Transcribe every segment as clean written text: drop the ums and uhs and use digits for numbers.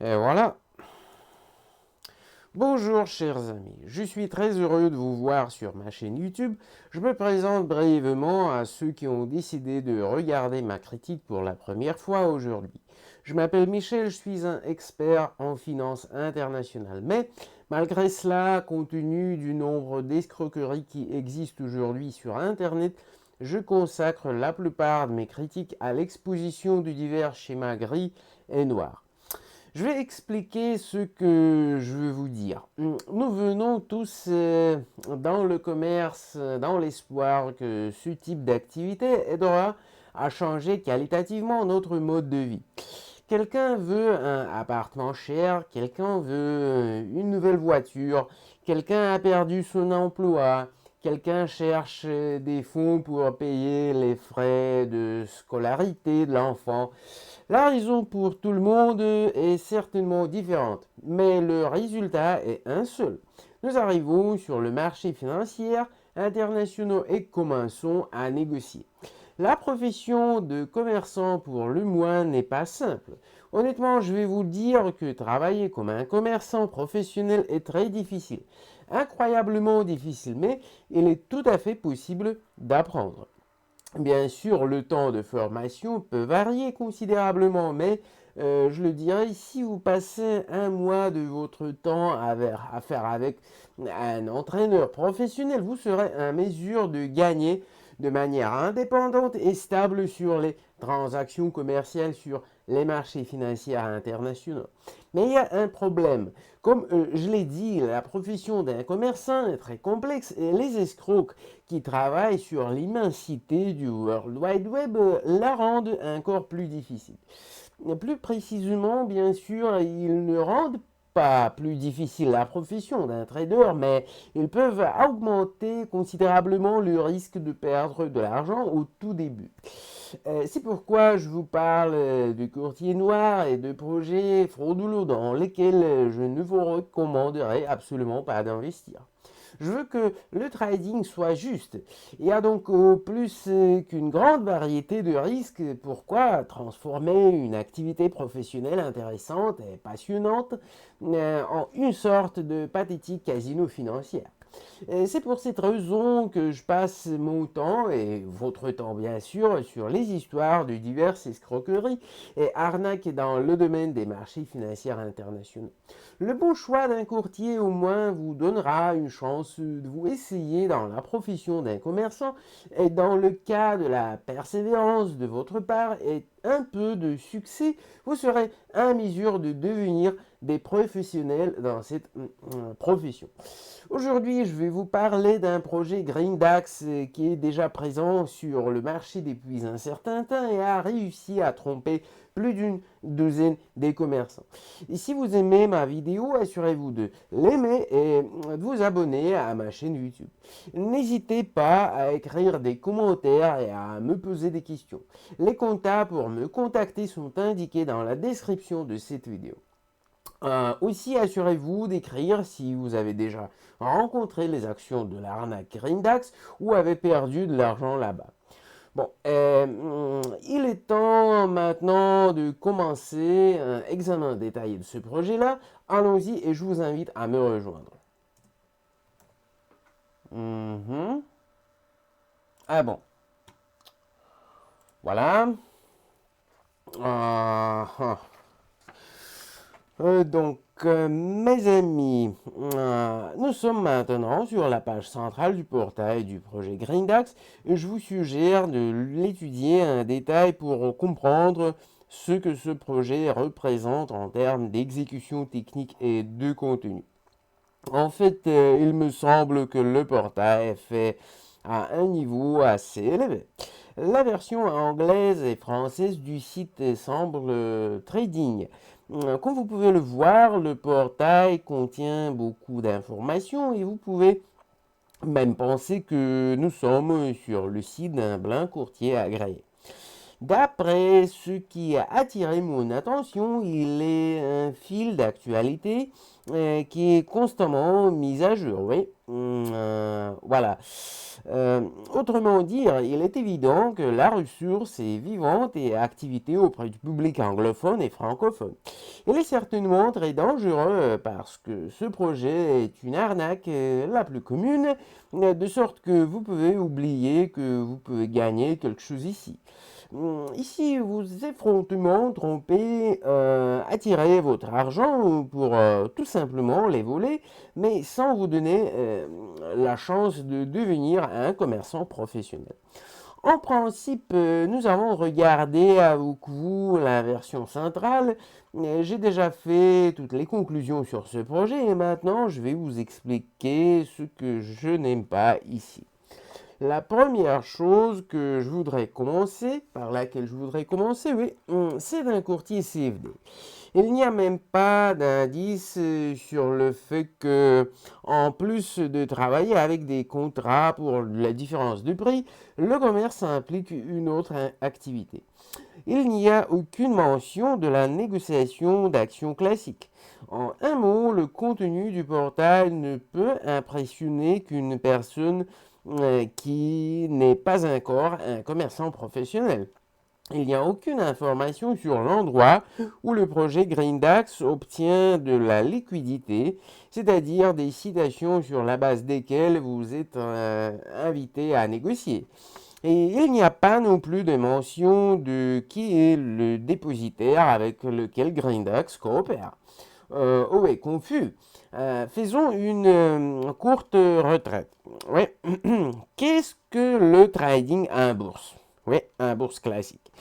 Et voilà. Bonjour chers amis, je suis très heureux de vous voir sur ma chaîne YouTube. Je me présente brièvement à ceux qui ont décidé de regarder ma critique pour la première fois aujourd'hui. Je m'appelle Michel, je suis un expert en finance internationale. Mais malgré cela, compte tenu du nombre d'escroqueries qui existent aujourd'hui sur Internet, je consacre la plupart de mes critiques à l'exposition de divers schémas gris et noirs. Je vais expliquer ce que je veux vous dire. Nous venons tous dans le commerce dans l'espoir que ce type d'activité aidera à changer qualitativement notre mode de vie. Quelqu'un veut un appartement cher, quelqu'un veut une nouvelle voiture, quelqu'un a perdu son emploi, quelqu'un cherche des fonds pour payer les frais de scolarité de l'enfant. La raison pour tout le monde est certainement différente, mais le résultat est un seul. Nous arrivons sur le marché financier international et commençons à négocier. La profession de commerçant pour le moins n'est pas simple. Honnêtement, je vais vous dire que travailler comme un commerçant professionnel est très difficile. Incroyablement difficile, mais il est tout à fait possible d'apprendre. Bien sûr, le temps de formation peut varier considérablement, mais je le dirais, si vous passez un mois de votre temps à faire avec un entraîneur professionnel, vous serez en mesure de gagner de manière indépendante et stable sur les transactions commerciales sur les marchés financiers internationaux. Mais il y a un problème. Comme je l'ai dit, la profession d'un commerçant est très complexe et les escrocs qui travaillent sur l'immensité du World Wide Web la rendent encore plus difficile. Plus précisément, bien sûr, ils ne rendent pas plus difficile la profession d'un trader, mais ils peuvent augmenter considérablement le risque de perdre de l'argent au tout début. C'est pourquoi je vous parle de courtiers noirs et de projets frauduleux dans lesquels je ne vous recommanderais absolument pas d'investir. Je veux que le trading soit juste. Il y a donc plus qu'une grande variété de risques. Pourquoi transformer une activité professionnelle intéressante et passionnante en une sorte de pathétique casino financière? C'est pour cette raison que je passe mon temps, et votre temps bien sûr, sur les histoires de diverses escroqueries et arnaques dans le domaine des marchés financiers internationaux. Le bon choix d'un courtier au moins vous donnera une chance de vous essayer dans la profession d'un commerçant et dans le cas de la persévérance de votre part et un peu de succès, vous serez en mesure de devenir des professionnels dans cette profession. Aujourd'hui, je vais vous parler d'un projet Greendax qui est déjà présent sur le marché depuis un certain temps et a réussi à tromper plus d'une douzaine des commerçants. Et si vous aimez ma vidéo, assurez-vous de l'aimer et de vous abonner à ma chaîne YouTube. N'hésitez pas à écrire des commentaires et à me poser des questions. Les contacts pour me contacter sont indiqués dans la description de cette vidéo. Aussi, assurez-vous d'écrire si vous avez déjà rencontré les actions de l'arnaque Grindax ou avez perdu de l'argent là-bas. Bon, il est temps maintenant de commencer un examen détaillé de ce projet-là. Allons-y et je vous invite à me rejoindre. Ah bon, voilà. Ah, ah. Mes amis, nous sommes maintenant sur la page centrale du portail du projet Greendax et je vous suggère de l'étudier en détail pour comprendre ce que ce projet représente en termes d'exécution technique et de contenu. En fait, il me semble que le portail est fait à un niveau assez élevé. La version anglaise et française du site semble très digne. Comme vous pouvez le voir, le portail contient beaucoup d'informations et vous pouvez même penser que nous sommes sur le site d'un blanc courtier agréé. D'après ce qui a attiré mon attention, il est fil d'actualité qui est constamment mis à jour. Oui, voilà. Autrement dit, il est évident que la ressource est vivante et activité auprès du public anglophone et francophone. Il est certainement très dangereux parce que ce projet est une arnaque la plus commune, de sorte que vous pouvez oublier que vous pouvez gagner quelque chose ici. Ici, vous effrontément trompez, attirez votre argent pour tout simplement les voler, mais sans vous donner la chance de devenir un commerçant professionnel. En principe, nous avons regardé avec vous la version centrale. J'ai déjà fait toutes les conclusions sur ce projet et maintenant je vais vous expliquer ce que je n'aime pas ici. La première chose par laquelle je voudrais commencer, oui, c'est d'un courtier CFD. Il n'y a même pas d'indice sur le fait que, en plus de travailler avec des contrats pour la différence de prix, le commerce implique une autre activité. Il n'y a aucune mention de la négociation d'actions classiques. En un mot, le contenu du portail ne peut impressionner qu'une personne qui n'est pas encore un commerçant professionnel. Il n'y a aucune information sur l'endroit où le projet Greendax obtient de la liquidité, c'est-à-dire des citations sur la base desquelles vous êtes invité à négocier. Et il n'y a pas non plus de mention de qui est le dépositaire avec lequel Greendax coopère. Oh ouais, confus. Faisons une courte retraite. Ouais. Qu'est-ce que le trading en bourse? Oui, en bourse classique.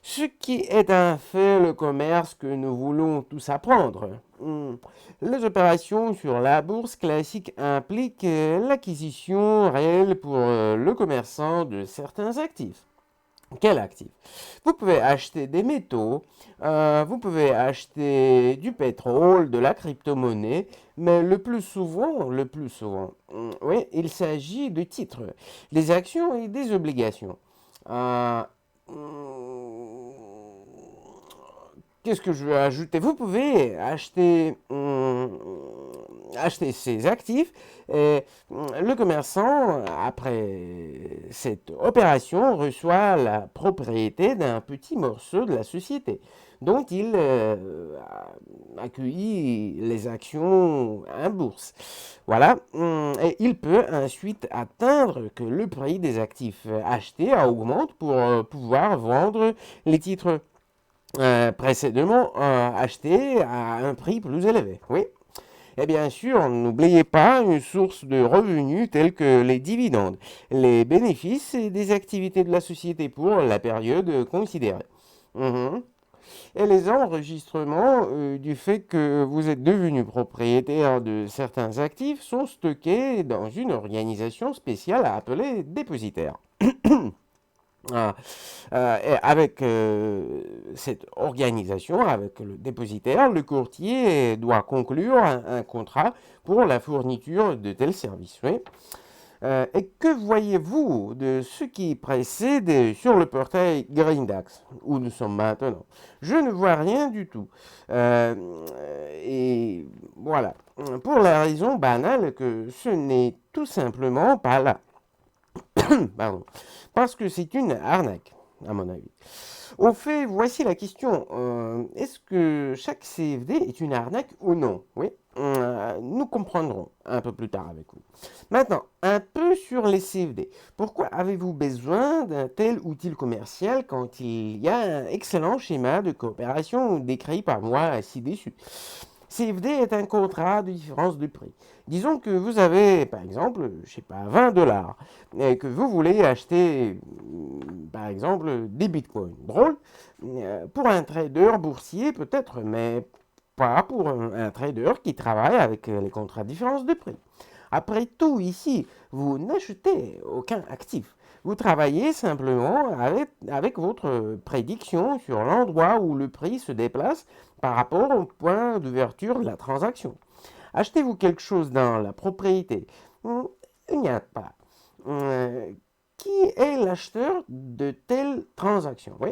Ce qui est un fait le commerce que nous voulons tous apprendre. Les opérations sur la bourse classique impliquent l'acquisition réelle pour le commerçant de certains actifs. Quel actif? Vous pouvez acheter des métaux, vous pouvez acheter du pétrole, de la crypto-monnaie, mais le plus souvent, oui, il s'agit de titres, des actions et des obligations. Euh, Qu'est-ce que je veux ajouter? Vous pouvez acheter ces actifs et le commerçant, après cette opération, reçoit la propriété d'un petit morceau de la société dont il accueillit les actions en bourse. Voilà, et il peut ensuite atteindre que le prix des actifs achetés augmente pour pouvoir vendre les titres précédemment achetés à un prix plus élevé. Oui. Et bien sûr, n'oubliez pas une source de revenus telle que les dividendes, les bénéfices et des activités de la société pour la période considérée. Et les enregistrements du fait que vous êtes devenu propriétaire de certains actifs sont stockés dans une organisation spéciale appelée dépositaire. Et avec cette organisation, avec le dépositaire, le courtier doit conclure un contrat pour la fourniture de tels services. Oui. Et que voyez-vous de ce qui précède sur le portail Greendax, où nous sommes maintenant? Je ne vois rien du tout. Et voilà, pour la raison banale que ce n'est tout simplement pas là. Pardon. Parce que c'est une arnaque, à mon avis. Au fait, voici la question. Est-ce que chaque CFD est une arnaque ou non? Oui, nous comprendrons un peu plus tard avec vous. Maintenant, un peu sur les CFD. Pourquoi avez-vous besoin d'un tel outil commercial quand il y a un excellent schéma de coopération décrit par moi ci-dessus? CFD est un contrat de différence de prix. Disons que vous avez, par exemple, je sais pas, 20 dollars et que vous voulez acheter, par exemple, des bitcoins. Drôle, pour un trader boursier peut-être, mais pas pour un trader qui travaille avec les contrats de différence de prix. Après tout, ici, vous n'achetez aucun actif. Vous travaillez simplement avec votre prédiction sur l'endroit où le prix se déplace par rapport au point d'ouverture de la transaction. Achetez-vous quelque chose dans la propriété? Il n'y a pas. Qui est l'acheteur de telle transaction? Oui,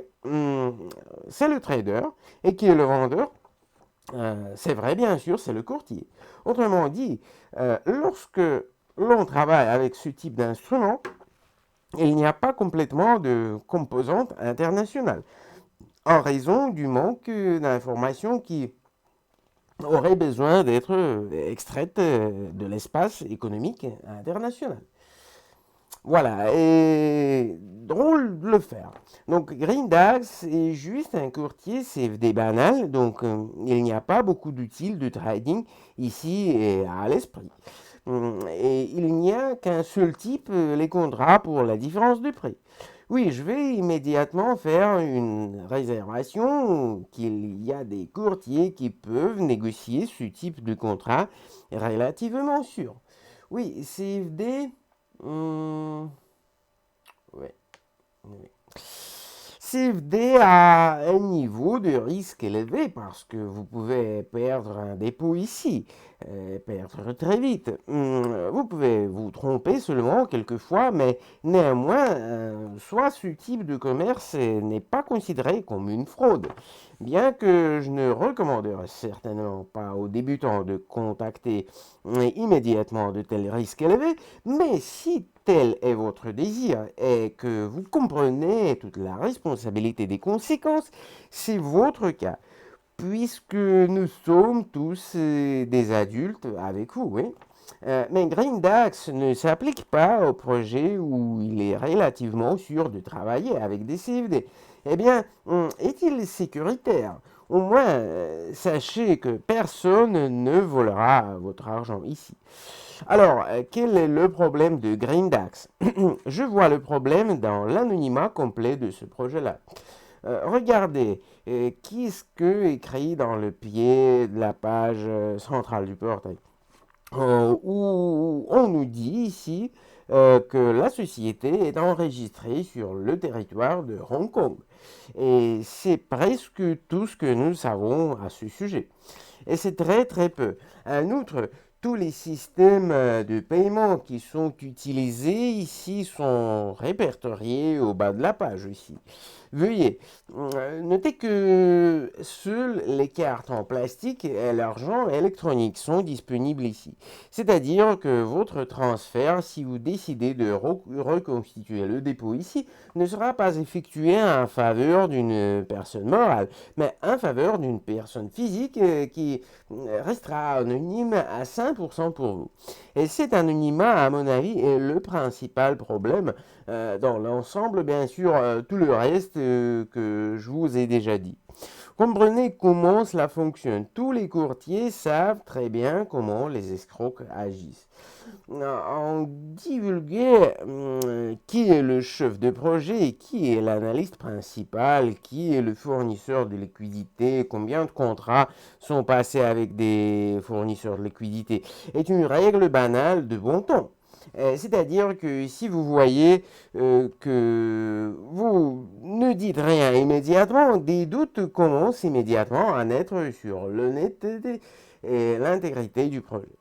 c'est le trader. Et qui est le vendeur? C'est vrai, bien sûr, c'est le courtier. Autrement dit, lorsque l'on travaille avec ce type d'instrument, il n'y a pas complètement de composante internationale, en raison du manque d'informations qui auraient besoin d'être extraites de l'espace économique international. Voilà, et drôle de le faire. Donc Greendax est juste un courtier CFD banal, donc il n'y a pas beaucoup d'outils de trading ici et à l'esprit. Et il n'y a qu'un seul type, les contrats pour la différence de prix. Oui, je vais immédiatement faire une réservation qu'il y a des courtiers qui peuvent négocier ce type de contrat relativement sûr. Oui, CFD, hum, ouais, ouais. CFD a un niveau de risque élevé parce que vous pouvez perdre un dépôt ici, perdre très vite. Vous pouvez vous tromper seulement quelquefois, mais néanmoins, soit ce type de commerce n'est pas considéré comme une fraude. Bien que je ne recommanderais certainement pas aux débutants de contacter immédiatement de tels risques élevés, mais si tel est votre désir et que vous comprenez toute la responsabilité des conséquences, c'est votre cas, puisque nous sommes tous des adultes avec vous, oui. Mais Greendax ne s'applique pas au projet où il est relativement sûr de travailler avec des CFD. Eh bien, est-il sécuritaire? Au moins, sachez que personne ne volera votre argent ici. Alors, quel est le problème de Greendax? Je vois le problème dans l'anonymat complet de ce projet-là. Regardez, qu'est-ce que écrit dans le pied de la page centrale du portail? Où on nous dit ici que la société est enregistrée sur le territoire de Hong Kong. Et c'est presque tout ce que nous savons à ce sujet. Et c'est très très peu. En outre, tous les systèmes de paiement qui sont utilisés ici sont répertoriés au bas de la page ici. Veuillez noter que seules les cartes en plastique et l'argent électronique sont disponibles ici. C'est-à-dire que votre transfert, si vous décidez de reconstituer le dépôt ici, ne sera pas effectué en faveur d'une personne morale, mais en faveur d'une personne physique qui restera anonyme à 5% pour vous. Et cet anonymat, à mon avis, est le principal problème dans l'ensemble, bien sûr, tout le reste que je vous ai déjà dit. Comprenez comment cela fonctionne. Tous les courtiers savent très bien comment les escrocs agissent. On divulguait qui est le chef de projet, qui est l'analyste principal, qui est le fournisseur de liquidité, combien de contrats sont passés avec des fournisseurs de liquidité, est une règle banale de bon ton. C'est-à-dire que si vous voyez que vous ne dites rien immédiatement, des doutes commencent immédiatement à naître sur l'honnêteté et l'intégrité du projet.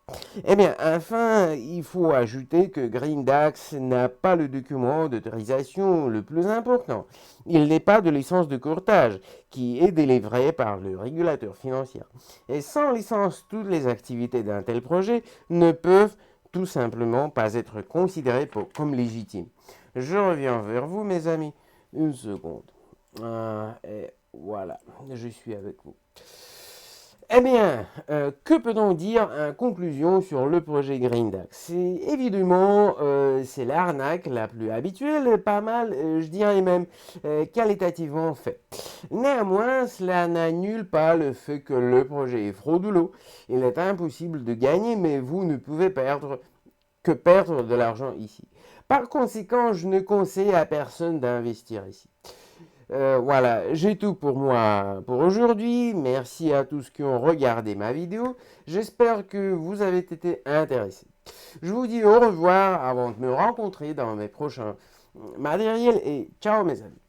Eh bien, enfin, il faut ajouter que Greendax n'a pas le document d'autorisation le plus important. Il n'est pas de licence de courtage qui est délivrée par le régulateur financier. Et sans licence, toutes les activités d'un tel projet ne peuvent tout simplement pas être considérées comme légitimes. Je reviens vers vous, mes amis. Une seconde. Et voilà, je suis avec vous. Eh bien, que peut-on dire en conclusion sur le projet Greendax? C'est évidemment c'est l'arnaque la plus habituelle, pas mal, je dirais même qualitativement fait. Néanmoins, cela n'annule pas le fait que le projet est frauduleux. Il est impossible de gagner, mais vous ne pouvez perdre de l'argent ici. Par conséquent, je ne conseille à personne d'investir ici. Voilà, j'ai tout pour moi pour aujourd'hui. Merci à tous qui ont regardé ma vidéo. J'espère que vous avez été intéressés. Je vous dis au revoir avant de me rencontrer dans mes prochains matériels et ciao mes amis.